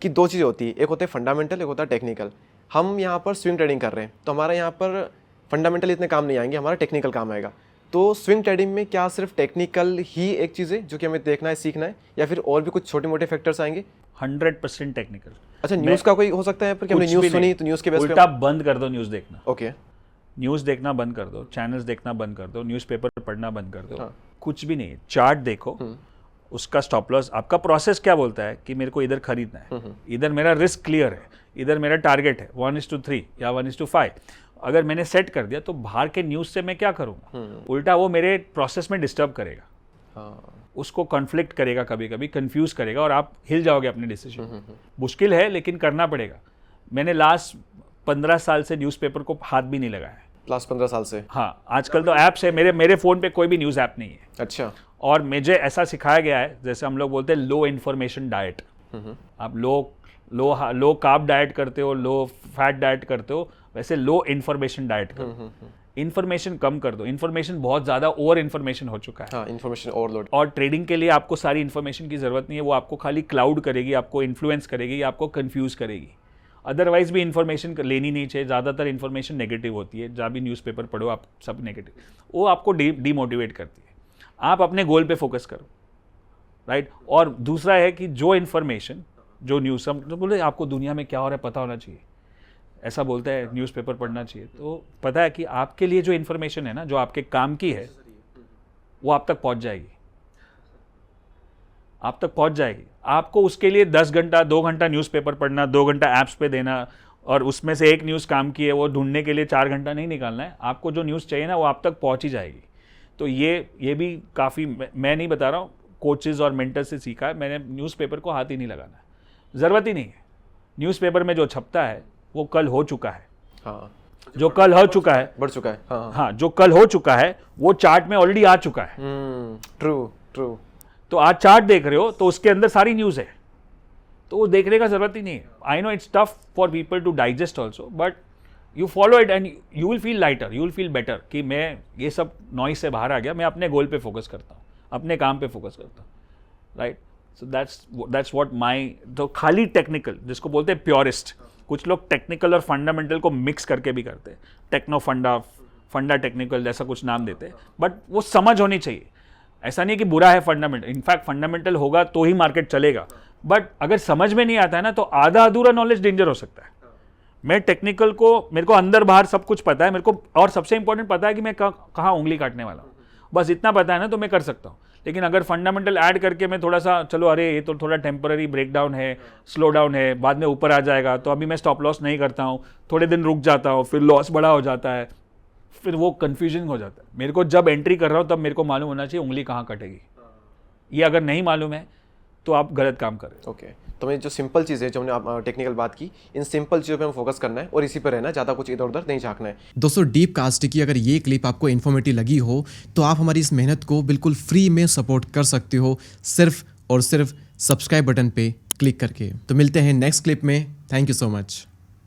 कि दो चीज़ें होती है, एक होता है फंडामेंटल, एक होता है टेक्निकल। हम यहाँ पर स्विंग ट्रेडिंग कर रहे हैं तो हमारा यहाँ पर फंडामेंटल इतने काम नहीं आएंगे, हमारा टेक्निकल काम आएगा। तो स्विंग ट्रेडिंग में क्या सिर्फ टेक्निकल ही एक चीज़ है जो कि हमें देखना है, सीखना है, या फिर और भी कुछ छोटे मोटे फैक्टर्स आएंगे? 100% टेक्निकल। अच्छा, न्यूज़ का कोई हो सकता है पर कि हमने न्यूज़ सुनी तो न्यूज़ के बेस पे उल्टा बंद कर दो न्यूज़ देखना। ओके, न्यूज़ देखना बंद कर दो, चैनल्स देखना बंद कर दो, न्यूज़पेपर पढ़ना बंद कर दो। हाँ। कुछ भी नहीं, चार्ट देखो, उसका स्टॉप लॉस, आपका प्रोसेस क्या बोलता है कि मेरे को इधर खरीदना है, इधर मेरा रिस्क क्लियर है, इधर मेरा टारगेट है 1:3 या 1:5। अगर मैंने सेट कर दिया तो बाहर के न्यूज़ से मैं क्या करूँगा? उल्टा वो मेरे प्रोसेस में डिस्टर्ब करेगा। हाँ, उसको कॉन्फ्लिक्ट करेगा, कभी कभी कंफ्यूज करेगा और आप हिल जाओगे अपने डिसीजन। मुश्किल है लेकिन करना पड़ेगा। मैंने लास्ट 15 साल से न्यूज़पेपर को हाथ भी नहीं लगाया है। लास्ट 15 साल से? हाँ, आजकल तो ऐप्स है, मेरे फ़ोन पे कोई भी न्यूज़ ऐप नहीं है। अच्छा। और मुझे ऐसा सिखाया गया है, जैसे हम लोग बोलते हैं लो इन्फॉर्मेशन डाइट। आप लो कार्ब डाइट करते हो, लो फैट डाइट करते हो, वैसे लो इन्फॉर्मेशन डाइट करो। इन्फॉर्मेशन कम कर दो, इन्फॉर्मेशन बहुत ज़्यादा ओवर इन्फॉर्मेशन हो चुका है। हाँ, इन्फॉर्मेशन ओवरलोड। और ट्रेडिंग के लिए आपको सारी इन्फॉर्मेशन की ज़रूरत नहीं है, वो आपको खाली क्लाउड करेगी, आपको इन्फ्लुएंस करेगी, आपको कंफ्यूज करेगी। अदरवाइज भी इन्फॉर्मेशन लेनी नहीं चाहिए। ज़्यादातर इन्फॉर्मेशन नेगेटिव होती है, जहाँ भी न्यूज़पेपर पढ़ो आप सब नेगेटिव, वो आपको डीमोटिवेट करती है। आप अपने गोल पे फोकस करो, राइट। और दूसरा है कि जो इन्फॉर्मेशन, जो न्यूज़, हम तो बोले आपको दुनिया में क्या हो रहा है पता होना चाहिए, ऐसा बोलता है न्यूज़पेपर पढ़ना चाहिए। तो पता है कि आपके लिए जो इन्फॉर्मेशन है ना, जो आपके काम की है, वो आप तक पहुंच जाएगी, आप तक पहुंच जाएगी। आपको उसके लिए 10 घंटा 2 घंटा न्यूज़पेपर पढ़ना, 2 घंटा ऐप्स पे देना, और उसमें से एक न्यूज़ काम की है वो ढूंढने के लिए 4 घंटा नहीं निकालना है। आपको जो न्यूज़ चाहिए ना, वो आप तक पहुंच ही जाएगी। तो ये भी काफ़ी, मैं नहीं बता रहा हूँ, कोचेज़ और मेंटर से सीखा है मैंने। न्यूज़पेपर को हाथ ही नहीं लगाना है, ज़रूरत ही नहीं है। न्यूज़पेपर में जो छपता है वो कल हो चुका है। हाँ, जो कल हो चुका है, बढ़ चुका है। हाँ हाँ, जो कल हो चुका है वो चार्ट में ऑलरेडी आ चुका है। True true. तो आज चार्ट देख रहे हो तो उसके अंदर सारी न्यूज़ है, तो वो देखने का ज़रूरत ही नहीं है। I know it's tough for people to digest also, but you follow it and you will feel lighter, you will feel better कि मैं ये सब नॉइज से बाहर आ गया, मैं अपने गोल पे फोकस करता हूँ, अपने काम पे फोकस करता हूँ, right. So that's what my. तो खाली टेक्निकल, जिसको बोलते हैं प्योरिस्ट, कुछ लोग टेक्निकल और फंडामेंटल को मिक्स करके भी करते हैं, टेक्नो फंडा टेक्निकल जैसा कुछ नाम देते हैं, बट वो समझ होनी चाहिए। ऐसा नहीं कि बुरा है फंडामेंटल, इनफैक्ट फंडामेंटल होगा तो ही मार्केट चलेगा, बट अगर समझ में नहीं आता है ना, तो आधा अधूरा नॉलेज डेंजर हो सकता है। मैं टेक्निकल को, मेरे को अंदर बाहर सब कुछ पता है मेरे को, और सबसे इंपॉर्टेंट पता है कि मैं कहाँ उंगली काटने वाला हूँ, बस इतना पता है ना, तो मैं कर सकता हूँ। लेकिन अगर फंडामेंटल ऐड करके मैं थोड़ा सा, चलो अरे ये तो थोड़ा टेम्पररी ब्रेकडाउन है, स्लो डाउन है, बाद में ऊपर आ जाएगा, तो अभी मैं स्टॉप लॉस नहीं करता हूँ, थोड़े दिन रुक जाता हूँ, फिर लॉस बड़ा हो जाता है, फिर वो कन्फ्यूजन हो जाता है। मेरे को जब एंट्री कर रहा हूँ तब मेरे को मालूम होना चाहिए उंगली कहाँ कटेगी। ये अगर नहीं मालूम है तो आप गलत काम कर रहे हो। ओके, तो मैं जो सिंपल चीज़ है, जो हमने आप टेक्निकल बात की, इन सिंपल चीज़ों पे हम फोकस करना है और इसी पर रहना है, ज़्यादा कुछ इधर उधर नहीं झांकना है। दोस्तों, डीप कास्ट की अगर ये क्लिप आपको इन्फॉर्मेटिव लगी हो तो आप हमारी इस मेहनत को बिल्कुल फ्री में सपोर्ट कर सकते हो, सिर्फ और सिर्फ सब्सक्राइब बटन पे क्लिक करके। तो मिलते हैं नेक्स्ट क्लिप में। Thank you so much.